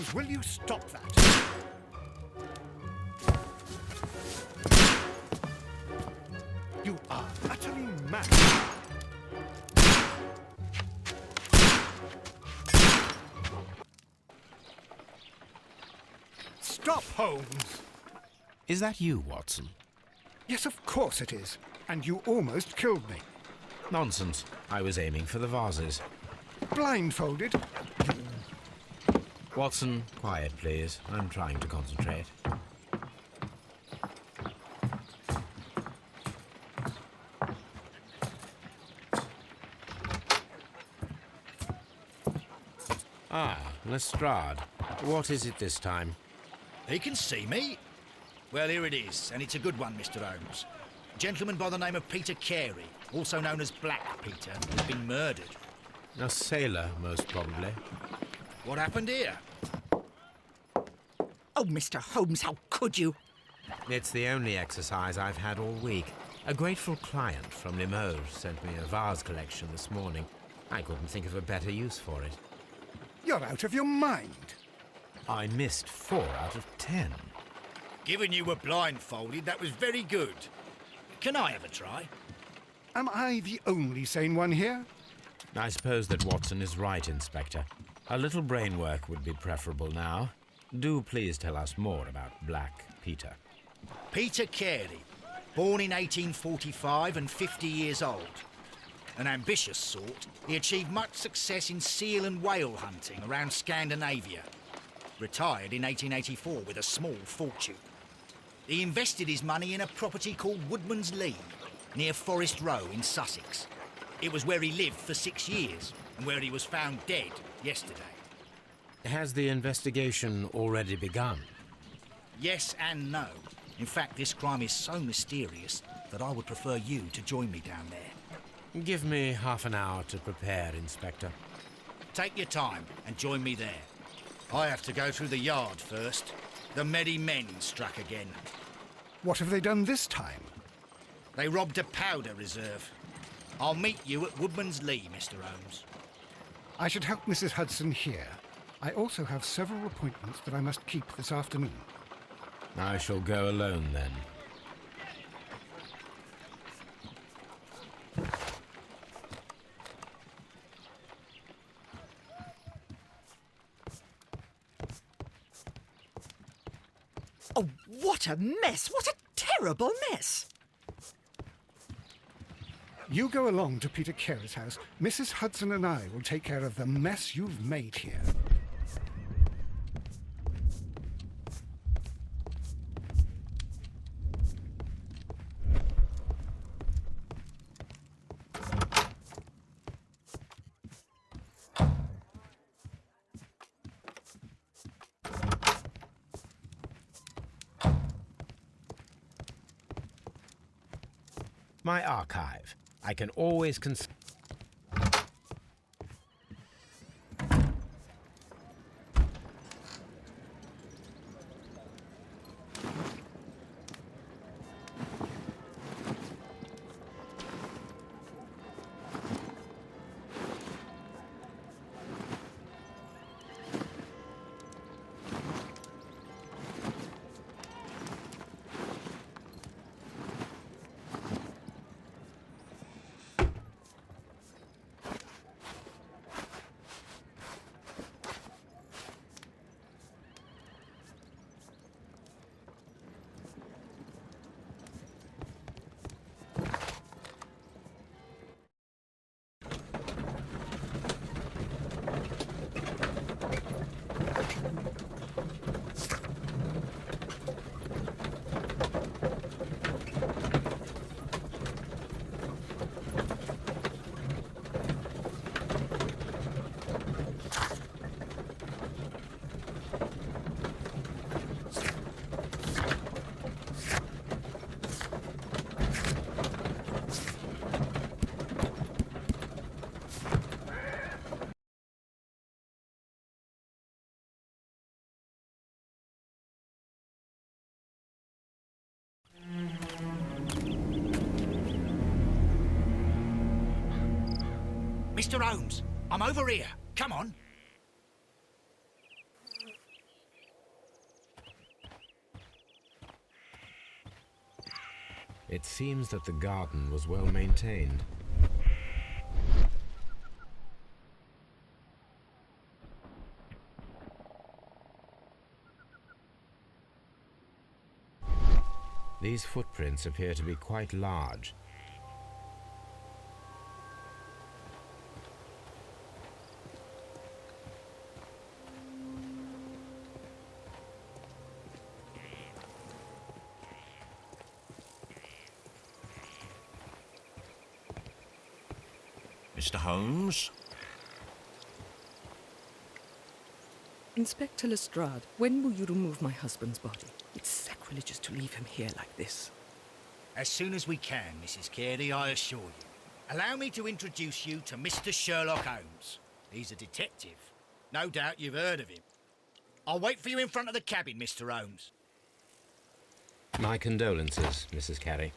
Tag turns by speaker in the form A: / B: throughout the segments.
A: Holmes, will you stop that? You are utterly mad. Stop, Holmes!
B: Is that you, Watson?
A: Yes, of course it is. And you almost killed me.
B: Nonsense. I was aiming for the vases.
A: Blindfolded?
B: Watson, quiet, please. I'm trying to concentrate. Ah, Lestrade. What is it this time?
C: He can see me. Well, here it is, and it's a good one, Mr. Holmes. A gentleman by the name of Peter Carey, also known as Black Peter, has been murdered.
B: A sailor, most probably.
C: What happened here?
D: Oh, Mr. Holmes, how could you?
B: It's the only exercise I've had all week. A grateful client from Limoges sent me a vase collection this morning. I couldn't think of a better use for it.
A: You're out of your mind.
B: I missed 4 out of 10.
C: Given you were blindfolded, that was very good. Can I have a try?
A: Am I the only sane one here?
B: I suppose that Watson is right, Inspector. A little brain work would be preferable now. Do please tell us more about Black Peter.
C: Peter Carey, born in 1845 and 50 years old. An ambitious sort, he achieved much success in seal and whale hunting around Scandinavia. Retired in 1884 with a small fortune. He invested his money in a property called Woodman's Lee, near Forest Row in Sussex. It was where he lived for 6 years, and where he was found dead yesterday.
B: Has the investigation already begun?
C: Yes and no. In fact, this crime is so mysterious that I would prefer you to join me down there.
B: Give me half an hour to prepare, Inspector.
C: Take your time and join me there. I have to go through the yard first. The merry men struck again.
A: What have they done this time?
C: They robbed a powder reserve. I'll meet you at Woodman's Lee, Mr. Holmes.
A: I should help Mrs. Hudson here. I also have several appointments that I must keep this afternoon.
B: I shall go alone, then.
D: Oh, what a mess! What a terrible mess!
A: You go along to Peter Carey's house. Mrs. Hudson and I will take care of the mess you've made here.
B: My archive. I can always
C: Mr. Holmes, I'm over here. Come on.
B: It seems that the garden was well maintained. These footprints appear to be quite large.
E: Mr. Holmes?
F: Inspector Lestrade, when will you remove my husband's body? It's sacrilegious to leave him here like this.
C: As soon as we can, Mrs. Carey, I assure you. Allow me to introduce you to Mr. Sherlock Holmes. He's a detective. No doubt you've heard of him. I'll wait for you in front of the cabin, Mr. Holmes.
B: My condolences, Mrs. Carey.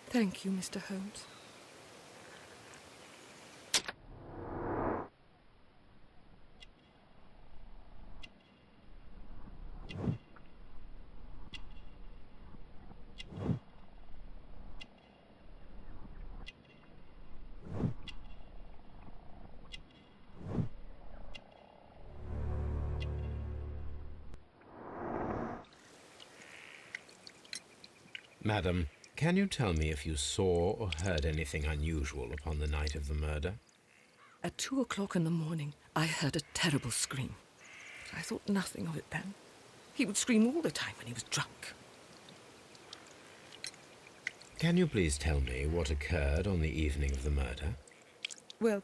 F: Thank you, Mr. Holmes.
B: Madam, can you tell me if you saw or heard anything unusual upon the night of the murder?
F: At 2 o'clock in the morning, I heard a terrible scream. But I thought nothing of it then. He would scream all the time when he was drunk.
B: Can you please tell me what occurred on the evening of the murder?
F: Well,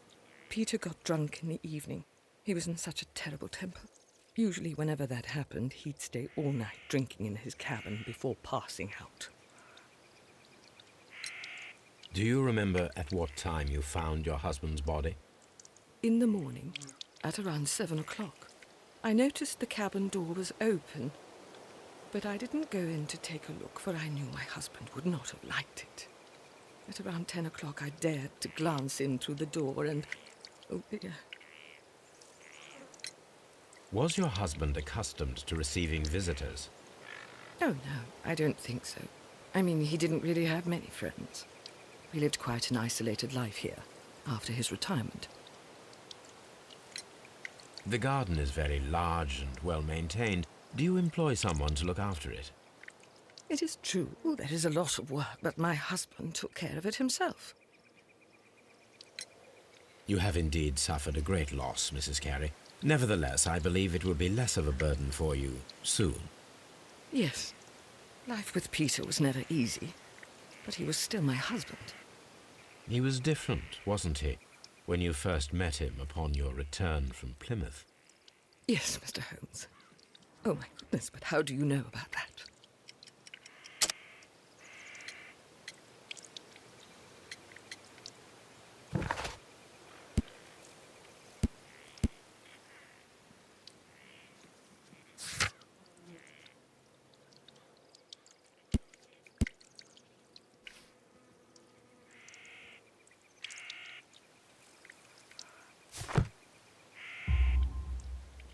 F: Peter got drunk in the evening. He was in such a terrible temper. Usually, whenever that happened, he'd stay all night drinking in his cabin before passing out.
B: Do you remember at what time you found your husband's body?
F: In the morning, at around 7 o'clock, I noticed the cabin door was open, but I didn't go in to take a look, for I knew my husband would not have liked it. At around 10 o'clock, I dared to glance in through the door and... oh dear.
B: Was your husband accustomed to receiving visitors?
F: Oh, no, I don't think so. I mean, he didn't really have many friends. He lived quite an isolated life here, after his retirement.
B: The garden is very large and well maintained. Do you employ someone to look after it?
F: It is true, there is a lot of work, but my husband took care of it himself.
B: You have indeed suffered a great loss, Mrs. Carey. Nevertheless, I believe it will be less of a burden for you soon.
F: Yes, life with Peter was never easy, but he was still my husband.
B: He was different, wasn't he, when you first met him upon your return from Plymouth?
F: Yes, Mr. Holmes. Oh, my goodness, but how do you know about that?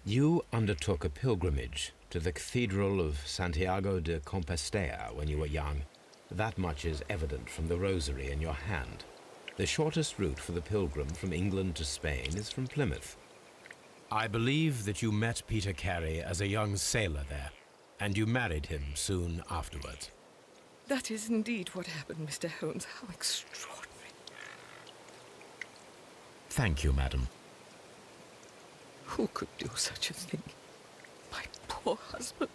B: You undertook a pilgrimage to the Cathedral of Santiago de Compostela when you were young. That much is evident from the rosary in your hand. The shortest route for the pilgrim from England to Spain is from Plymouth. I believe that you met Peter Carey as a young sailor there, and you married him soon afterwards.
F: That is indeed what happened, Mr. Holmes. How extraordinary.
B: Thank you, madam.
F: Who could do such a thing? My poor husband.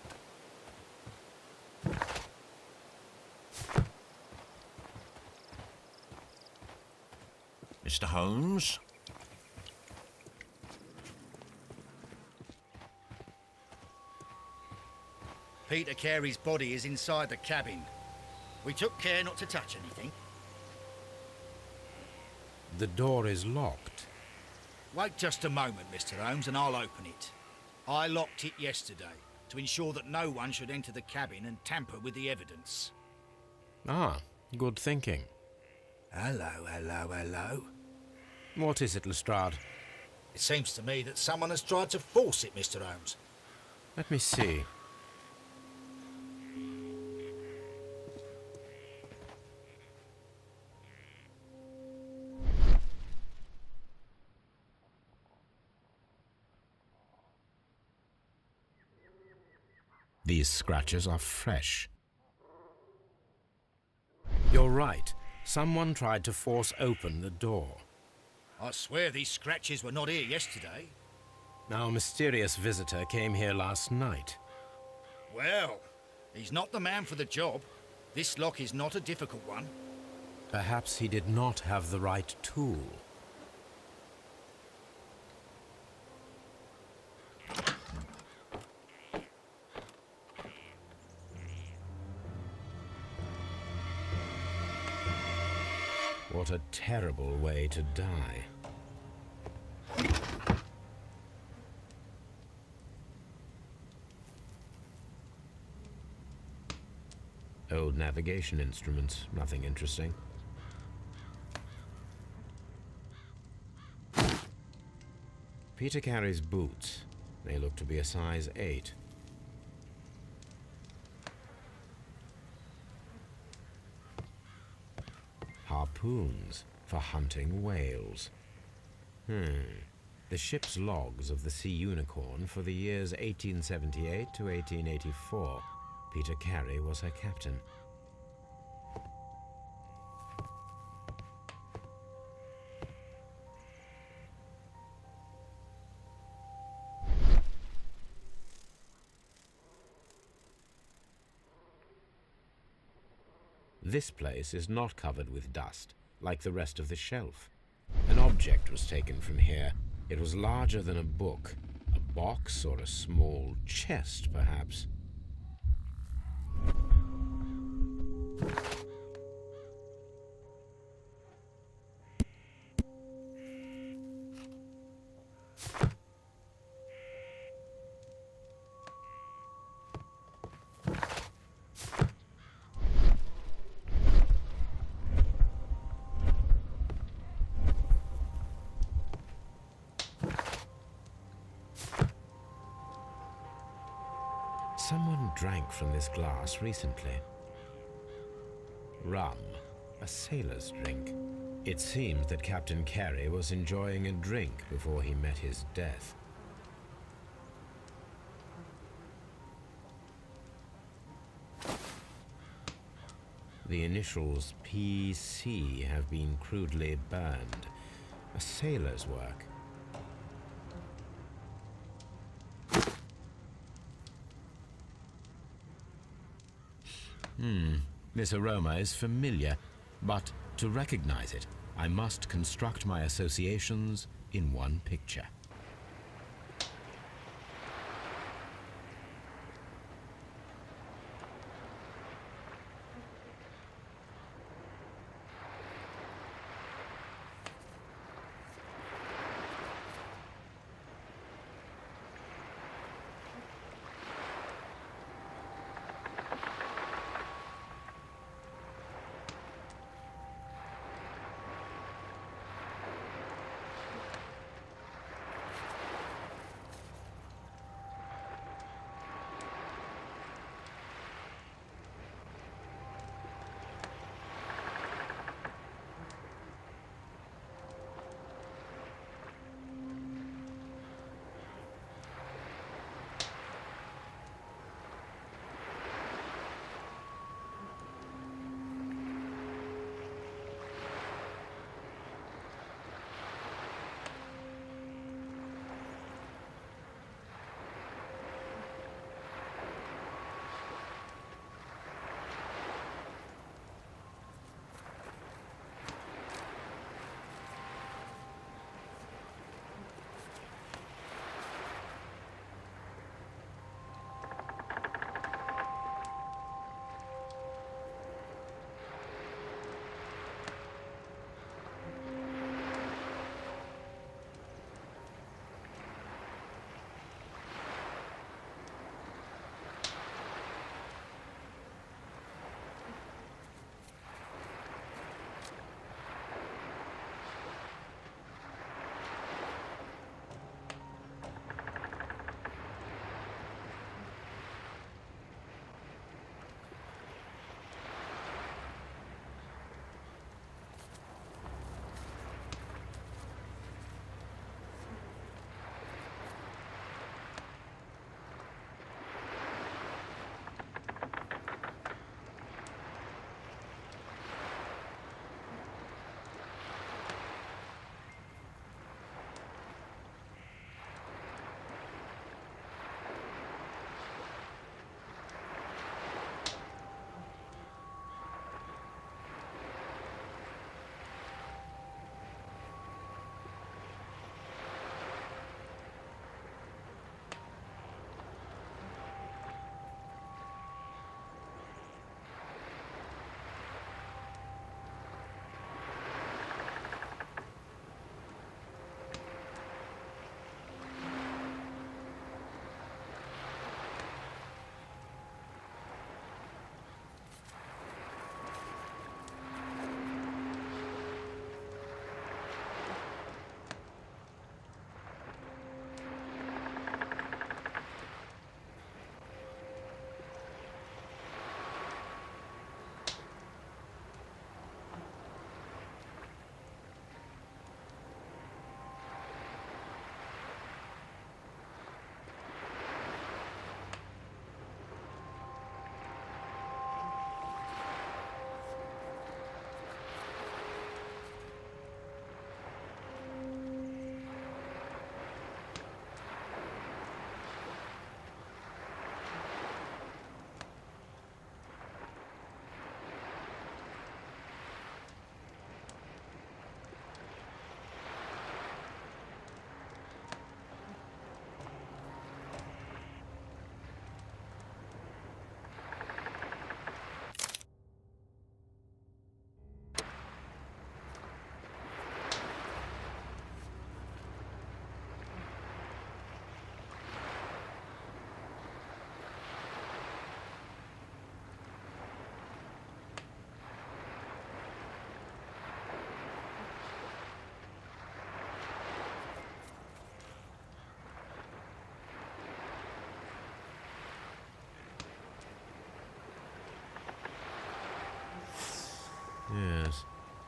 E: Mr. Holmes?
C: Peter Carey's body is inside the cabin. We took care not to touch anything.
B: The door is locked.
C: Wait just a moment, Mr. Holmes, and I'll open it. I locked it yesterday to ensure that no one should enter the cabin and tamper with the evidence.
B: Ah, good thinking.
C: Hello, hello, hello.
B: What is it, Lestrade?
C: It seems to me that someone has tried to force it, Mr. Holmes.
B: Let me see. These scratches are fresh. You're right. Someone tried to force open the door.
C: I swear these scratches were not here yesterday.
B: Now, a mysterious visitor came here last night.
C: Well, he's not the man for the job. This lock is not a difficult one.
B: Perhaps he did not have the right tool. What a terrible way to die. Old navigation instruments, nothing interesting. Peter Carey's boots. They look to be a size 8. Harpoons for hunting whales. The ship's logs of the Sea Unicorn for the years 1878 to 1884. Peter Carey was her captain. This place is not covered with dust, like the rest of the shelf. An object was taken from here. It was larger than a book. A box or a small chest, perhaps. Someone drank from this glass recently. Rum, a sailor's drink. It seems that Captain Carey was enjoying a drink before he met his death. The initials PC have been crudely burned. A sailor's work. This aroma is familiar, but to recognize it, I must construct my associations in one picture.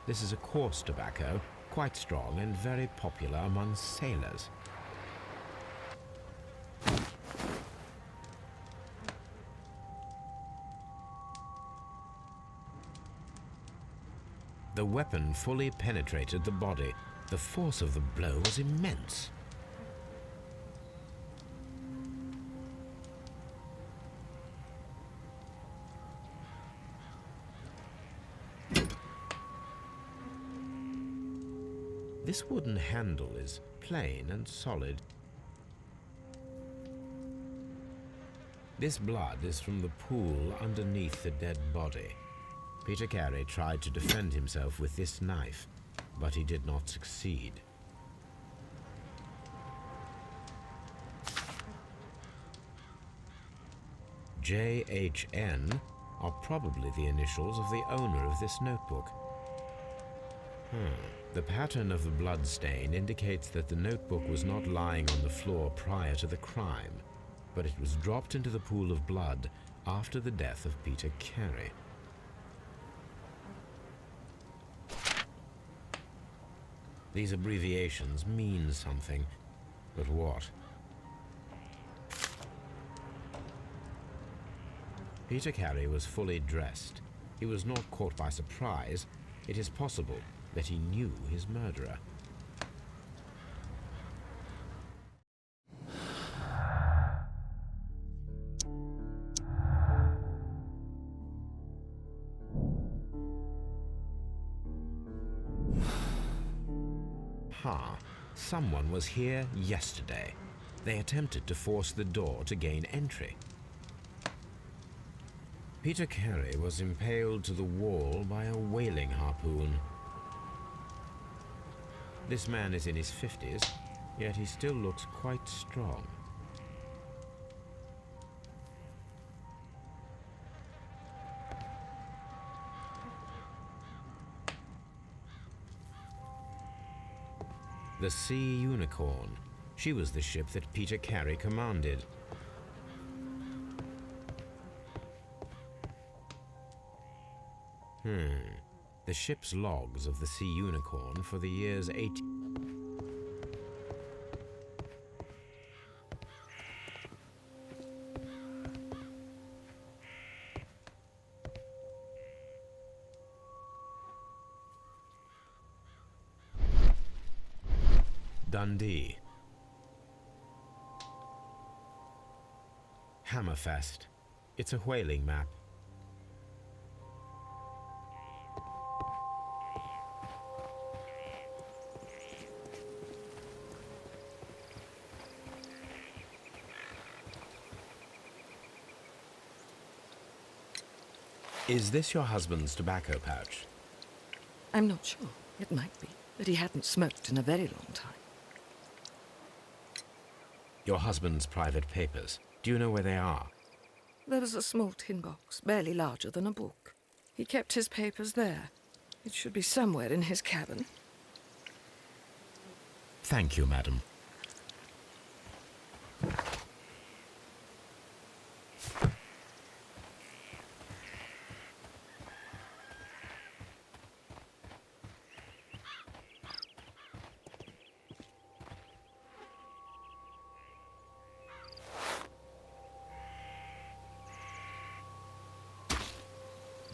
B: This is a coarse tobacco, quite strong and very popular among sailors. The weapon fully penetrated the body. The force of the blow was immense. This wooden handle is plain and solid. This blood is from the pool underneath the dead body. Peter Carey tried to defend himself with this knife, but he did not succeed. J.H.N. are probably the initials of the owner of this notebook. The pattern of the blood stain indicates that the notebook was not lying on the floor prior to the crime, but it was dropped into the pool of blood after the death of Peter Carey. These abbreviations mean something, but what? Peter Carey was fully dressed. He was not caught by surprise. It is possible that he knew his murderer. Someone was here yesterday. They attempted to force the door to gain entry. Peter Carey was impaled to the wall by a whaling harpoon. This man is in his 50s, yet he still looks quite strong. The Sea Unicorn. She was the ship that Peter Carey commanded. The ship's logs of the Sea Unicorn for the years 18... Dundee. Hammerfest. It's a whaling map. Is this your husband's tobacco pouch?
F: I'm not sure. It might be, but he hadn't smoked in a very long time.
B: Your husband's private papers. Do you know where they are?
F: There was a small tin box, barely larger than a book. He kept his papers there. It should be somewhere in his cabin.
B: Thank you, madam.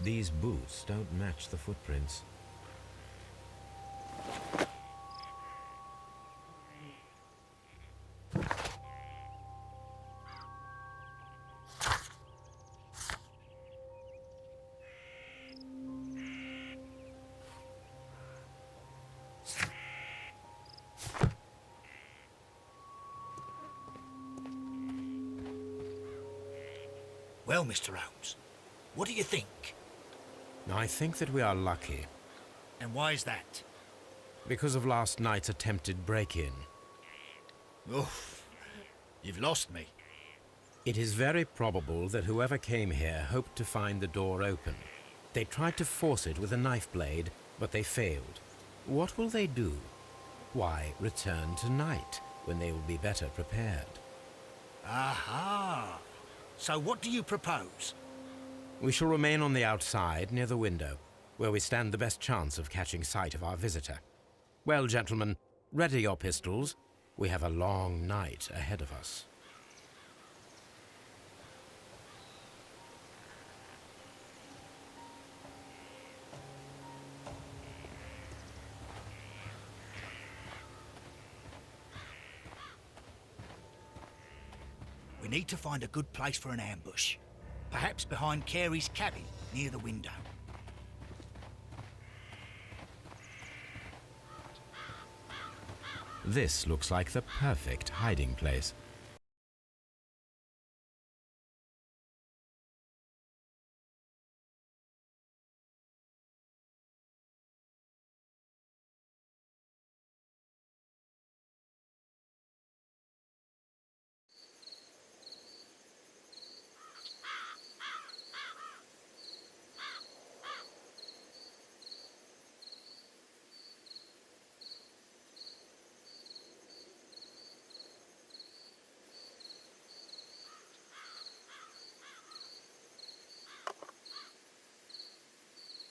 B: These boots don't match the footprints.
C: Well, Mr. Holmes, what do you think?
B: I think that we are lucky.
C: And why is that?
B: Because of last night's attempted break-in.
C: Oof, you've lost me.
B: It is very probable that whoever came here hoped to find the door open. They tried to force it with a knife blade, but they failed. What will they do? Why, return tonight, when they will be better prepared.
C: Aha! So what do you propose?
B: We shall remain on the outside, near the window. where we stand the best chance of catching sight of our visitor. Well, gentlemen, ready your pistols. We have a long night ahead of us.
C: We need to find a good place for an ambush. Perhaps behind Carey's cabin, near the window.
B: This looks like the perfect hiding place.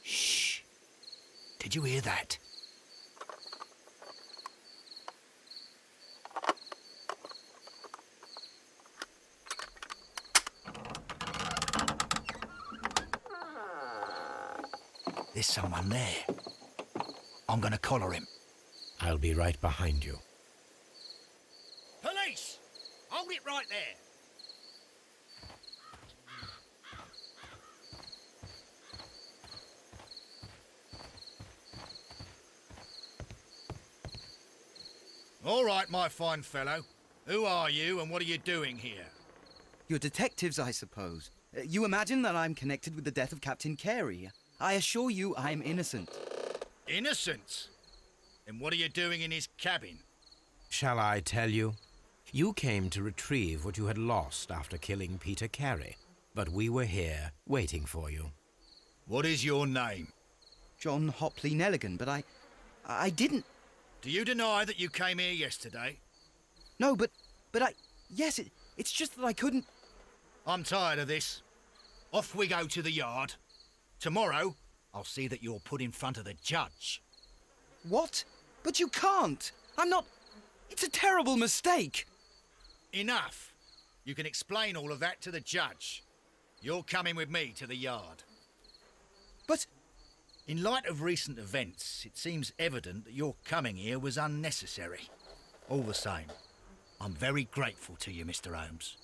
C: Shh! Did you hear that? There's someone there. I'm gonna collar him.
B: I'll be right behind you.
C: Police! Hold it right there! All right, my fine fellow. Who are you and what are you doing here?
E: You're detectives, I suppose. You imagine that I'm connected with the death of Captain Carey. I assure you I'm innocent.
C: Innocent? Then what are you doing in his cabin?
B: Shall I tell you? You came to retrieve what you had lost after killing Peter Carey, but we were here waiting for you.
C: What is your name?
E: John Hopley Nelligan, but I didn't...
C: Do you deny that you came here yesterday?
E: No, but yes, it's just that I couldn't...
C: I'm tired of this. Off we go to the yard. Tomorrow, I'll see that you're put in front of the judge.
E: What? But you can't! I'm not... It's a terrible mistake!
C: Enough. You can explain all of that to the judge. You're coming with me to the yard.
E: But...
C: In light of recent events, it seems evident that your coming here was unnecessary. All the same, I'm very grateful to you, Mr. Holmes.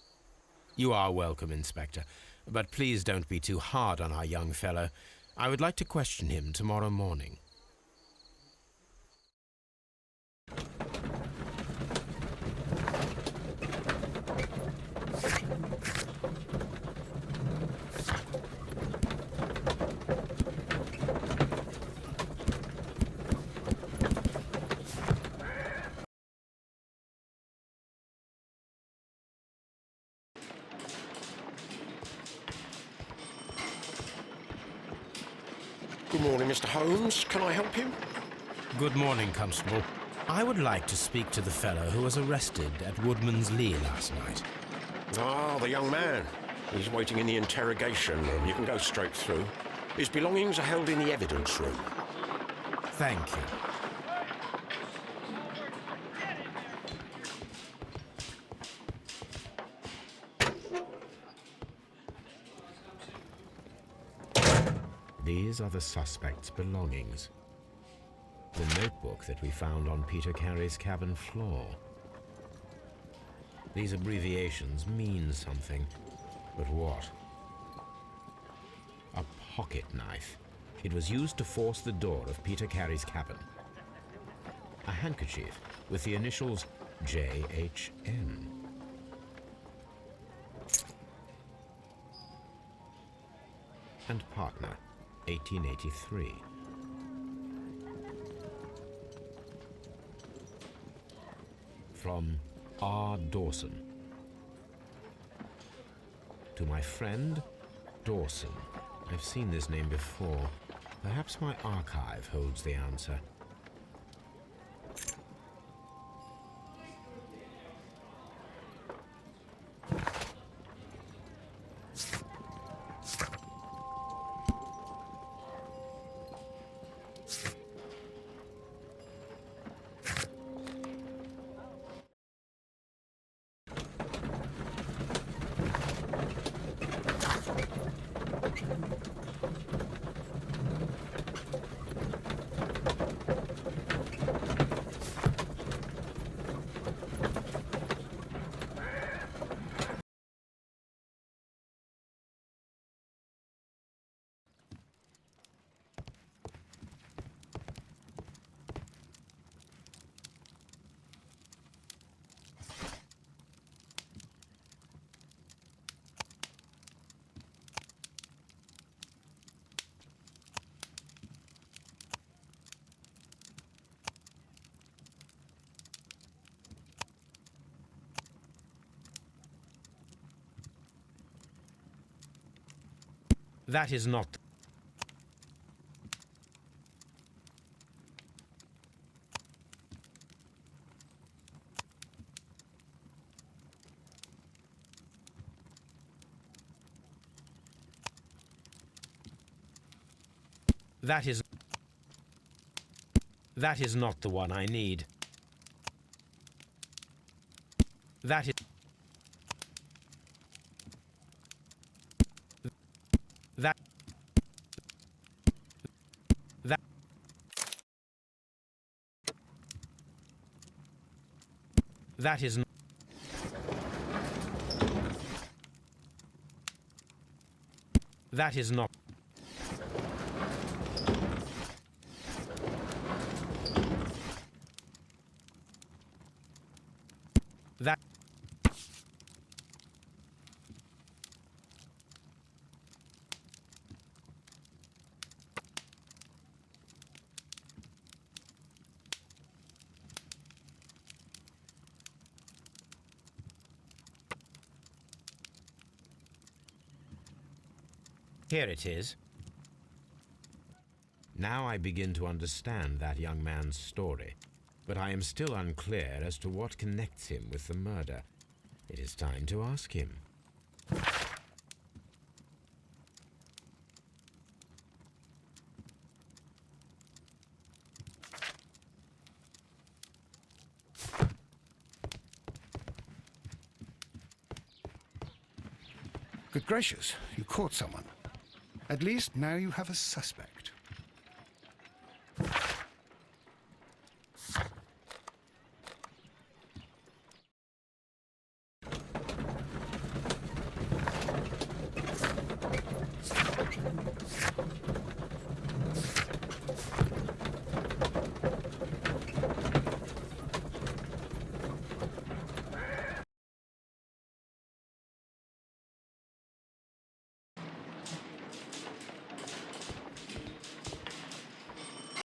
B: You are welcome, Inspector, but please don't be too hard on our young fellow. I would like to question him tomorrow morning.
G: Good morning, Mr. Holmes. Can I help you?
B: Good morning, Constable. I would like to speak to the fellow who was arrested at Woodman's Lee last night.
G: Ah, the young man. He's waiting in the interrogation room. You can go straight through. His belongings are held in the evidence room.
B: Thank you. These are the suspect's belongings. The notebook that we found on Peter Carey's cabin floor. These abbreviations mean something, but what? A pocket knife. It was used to force the door of Peter Carey's cabin. A handkerchief with the initials JHN. And partner, 1883. From R. Dawson. To my friend, Dawson. I've seen this name before. Perhaps my archive holds the answer. That is not... That is... That is not the one I need. That is... That... That... That is... That is not... That... Here it is. Now I begin to understand that young man's story, but I am still unclear as to what connects him with the murder. It is time to ask him.
A: Good gracious, you caught someone. At least now you have a suspect.